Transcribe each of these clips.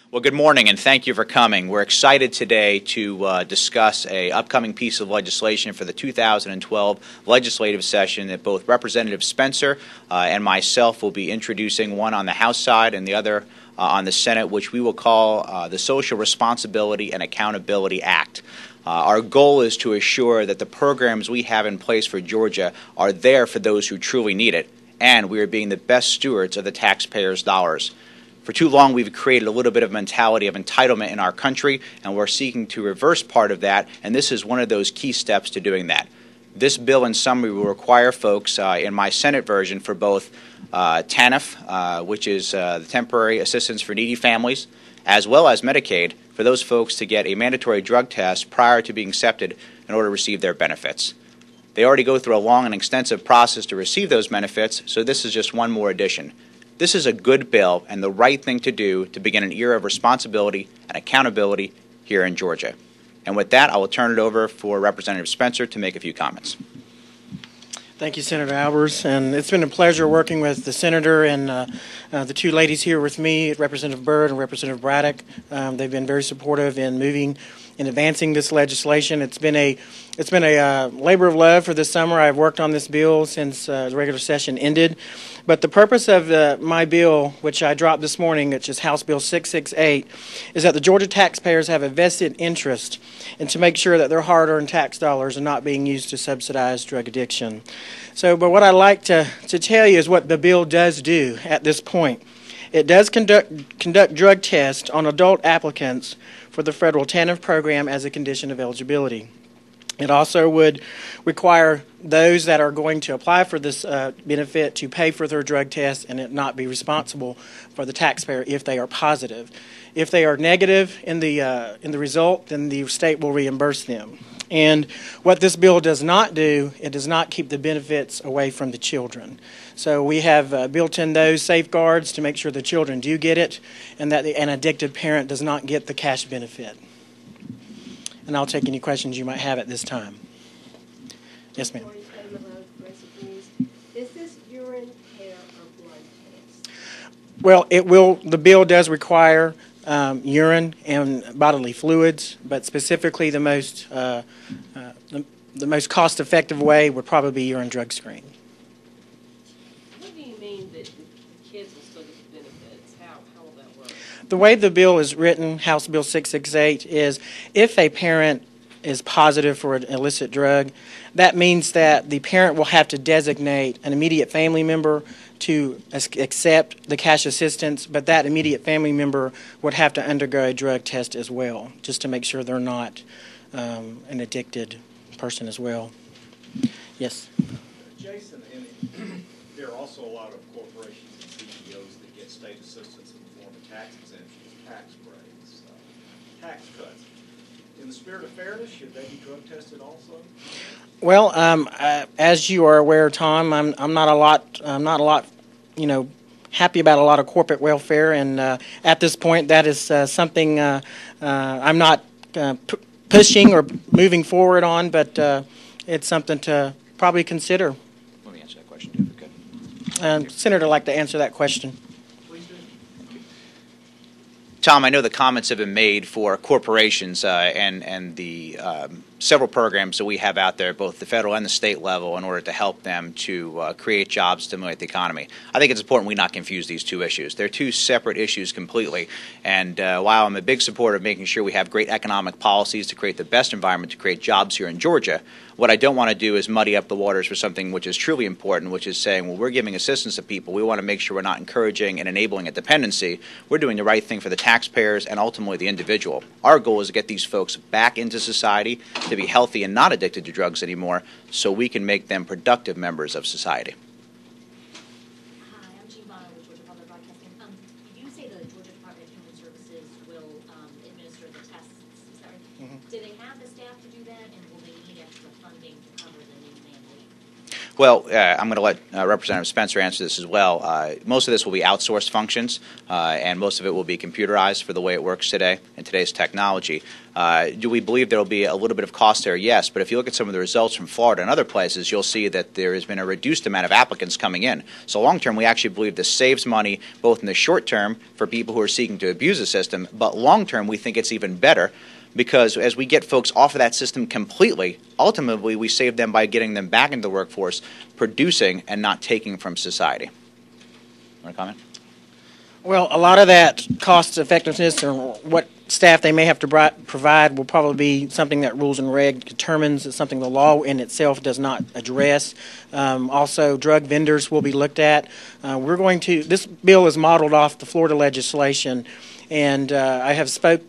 Well, good morning, and thank you for coming. We're excited today to discuss an upcoming piece of legislation for the 2012 legislative session that both Representative Spencer and myself will be introducing, one on the House side and the other on the Senate, which we will call the Social Responsibility and Accountability Act. Our goal is to assure that the programs we have in place for Georgia are there for those who truly need it, and we are being the best stewards of the taxpayers' dollars. For too long, we've created a little bit of mentality of entitlement in our country, and we're seeking to reverse part of that, and this is one of those key steps to doing that. This bill, in summary, will require folks, in my Senate version, for both TANF, which is the Temporary Assistance for Needy Families, as well as Medicaid, for those folks to get a mandatory drug test prior to being accepted in order to receive their benefits. They already go through a long and extensive process to receive those benefits, so this is just one more addition. This is a good bill and the right thing to do to begin an era of responsibility and accountability here in Georgia. And with that, I will turn it over for Representative Spencer to make a few comments. Thank you, Senator Albers, and it's been a pleasure working with the Senator and the two ladies here with me, Representative Byrd and Representative Braddock. They've been very supportive in moving and advancing this legislation. It's been a labor of love for this summer. I've worked on this bill since the regular session ended. But the purpose of my bill, which I dropped this morning, which is House Bill 668, is that the Georgia taxpayers have a vested interest in to make sure that their hard-earned tax dollars are not being used to subsidize drug addiction. But what I'd like to tell you is what the bill does do at this point. It does conduct drug tests on adult applicants for the federal TANF program as a condition of eligibility. It also would require those that are going to apply for this benefit to pay for their drug test and it not be responsible for the taxpayer if they are positive. If they are negative in the result, then the state will reimburse them. And what this bill does not do, it does not keep the benefits away from the children. So we have built in those safeguards to make sure the children do get it and that an addicted parent does not get the cash benefit. And I'll take any questions you might have at this time. Yes, ma'am. Is this urine, hair, or blood test? Well, it will. The bill does require urine and bodily fluids, but specifically the most cost-effective way would probably be urine drug screen. What do you mean that the kids will still get the benefits? How will that work? The way the bill is written, House Bill 668, is if a parent is positive for an illicit drug, that means that the parent will have to designate an immediate family member to accept the cash assistance, but that immediate family member would have to undergo a drug test as well, just to make sure they're not an addicted person as well. Yes? Jason, there are also a lot of corporations and CEOs that get state assistance in the form of tax exemptions, tax breaks, tax cuts. In the spirit of fairness, should they be drug tested also? Well, as you are aware, Tom, I'm not a lot, happy about a lot of corporate welfare, and at this point, that is something I'm not pushing or moving forward on, but it's something to probably consider. Let me answer that question, if you could. Senator would like to answer that question. Tom, I know the comments have been made for corporations and the several programs that we have out there, both the federal and the state level, in order to help them to create jobs, stimulate the economy. I think it's important we not confuse these two issues. They're two separate issues completely. And while I'm a big supporter of making sure we have great economic policies to create the best environment to create jobs here in Georgia, what I don't want to do is muddy up the waters for something which is truly important, which is saying, well, we're giving assistance to people. We want to make sure we're not encouraging and enabling a dependency. We're doing the right thing for the taxpayers and ultimately the individual. Our goal is to get these folks back into society, to be healthy and not addicted to drugs anymore, so we can make them productive members of society. Hi, I'm Jean Bonner with Georgia Public Broadcasting. You say the Georgia Department of Human Services will administer the tests. Do they have the staff to do that, and will they need extra funding to cover the new mandate? Well, I'm going to let Representative Spencer answer this as well. Most of this will be outsourced functions, and most of it will be computerized for the way it works today in today's technology. Do we believe there will be a little bit of cost there? Yes, but if you look at some of the results from Florida and other places, you'll see that there has been a reduced amount of applicants coming in. So long term, we actually believe this saves money both in the short term for people who are seeking to abuse the system, but long term, we think it's even better because as we get folks off of that system completely, ultimately we save them by getting them back into the workforce, producing and not taking from society. Want to comment? Well, a lot of that cost effectiveness or what staff they may have to provide will probably be something that rules and reg determines. It's something the law in itself does not address. Also, drug vendors will be looked at. This bill is modeled off the Florida legislation, and I have spoke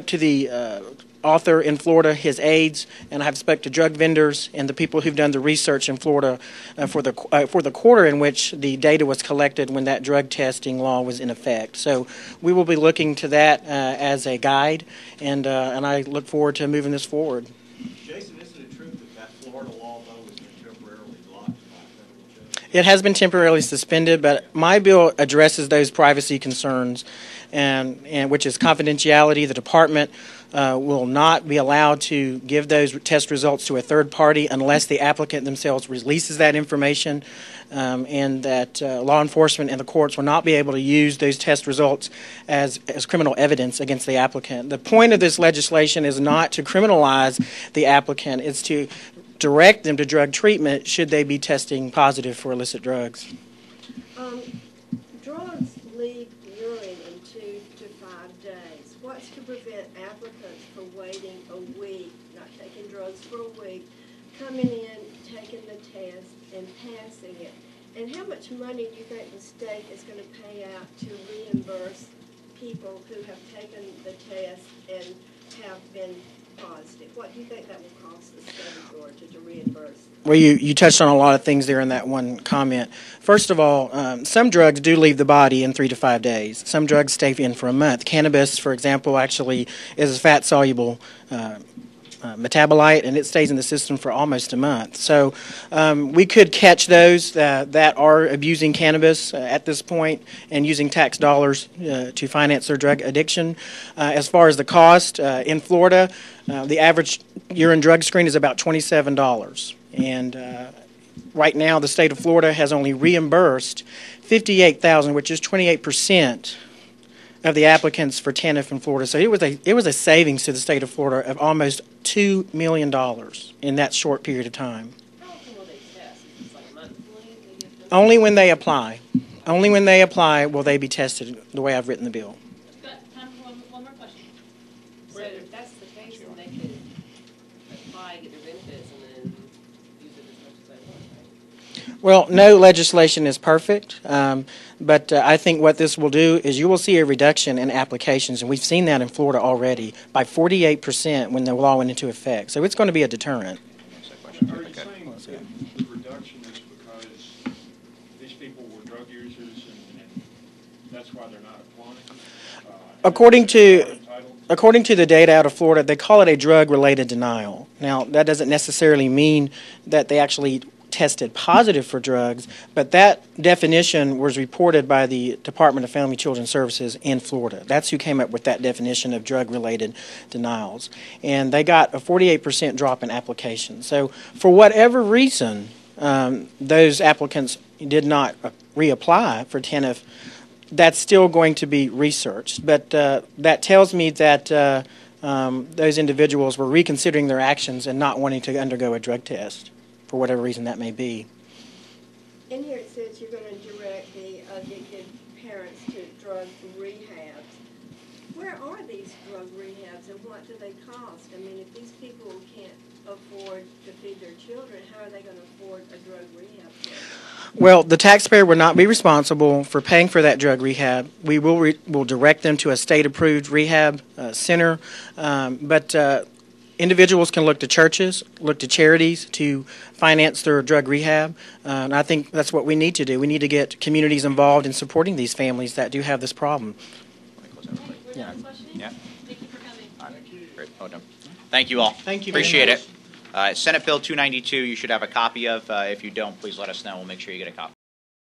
to the author in Florida, his aides, and I have spoke to drug vendors and the people who've done the research in Florida for the quarter in which the data was collected when that drug testing law was in effect. So we will be looking to that as a guide, and I look forward to moving this forward. Jason, isn't it true that Florida law, though, has been temporarily blocked by a federal judge? It has been temporarily suspended, but my bill addresses those privacy concerns, and which is confidentiality. The department will not be allowed to give those test results to a third party unless the applicant themselves releases that information, and that law enforcement and the courts will not be able to use those test results as criminal evidence against the applicant. The point of this legislation is not to criminalize the applicant. It's to direct them to drug treatment should they be testing positive for illicit drugs. Drugs leave urine in 2 to 5 days. What's to prevent applicants from waiting a week, not taking drugs for a week, coming in, taking the test, and passing it? And how much money do you think the state is going to pay out to reimburse people who have taken the test and have been positive? What do you think that will cost the state of Georgia to reimburse? Well, you touched on a lot of things there in that one comment. First of all, some drugs do leave the body in 3 to 5 days. Some drugs stay in for a month. Cannabis, for example, actually is a fat-soluble metabolite, and it stays in the system for almost a month. So we could catch those that are abusing cannabis at this point and using tax dollars to finance their drug addiction. As far as the cost, in Florida, the average urine drug screen is about $27. And right now, the state of Florida has only reimbursed $58,000, which is 28% of the applicants for TANF in Florida. So it was a savings to the state of Florida of almost $2 million in that short period of time. How often will they test? Is it like monthly? Only when they apply. Only when they apply will they be tested the way I've written the bill. Got time for one more question. So if that's the case, then they could apply, get their benefits, and then use it as much as they want, right? Well, no legislation is perfect, but I think what this will do is you will see a reduction in applications, and we've seen that in Florida already, by 48% when the law went into effect. So it's going to be a deterrent. Are you saying that the reduction is because these people were drug users and that's why they're not applying? According to the data out of Florida, they call it a drug-related denial. Now, that doesn't necessarily mean that they actually tested positive for drugs, but that definition was reported by the Department of Family and Children Services in Florida. That's who came up with that definition of drug-related denials. And they got a 48% drop in applications. So for whatever reason, those applicants did not reapply for TANF, that's still going to be researched. But that tells me that those individuals were reconsidering their actions and not wanting to undergo a drug test, for whatever reason that may be. In here it says you're going to direct the addicted parents to drug rehabs. Where are these drug rehabs and what do they cost? I mean, if these people can't afford to feed their children, how are they going to afford a drug rehab program? Well, the taxpayer will not be responsible for paying for that drug rehab. We will direct them to a state-approved rehab center, but individuals can look to churches, look to charities to finance their drug rehab. And I think that's what we need to do. We need to get communities involved in supporting these families that do have this problem. We're done questioning? Yeah. Thank you for coming. Great. Well done. Thank you all. Thank you very Appreciate much. it. Senate Bill 292 you should have a copy of. If you don't, please let us know. We'll make sure you get a copy.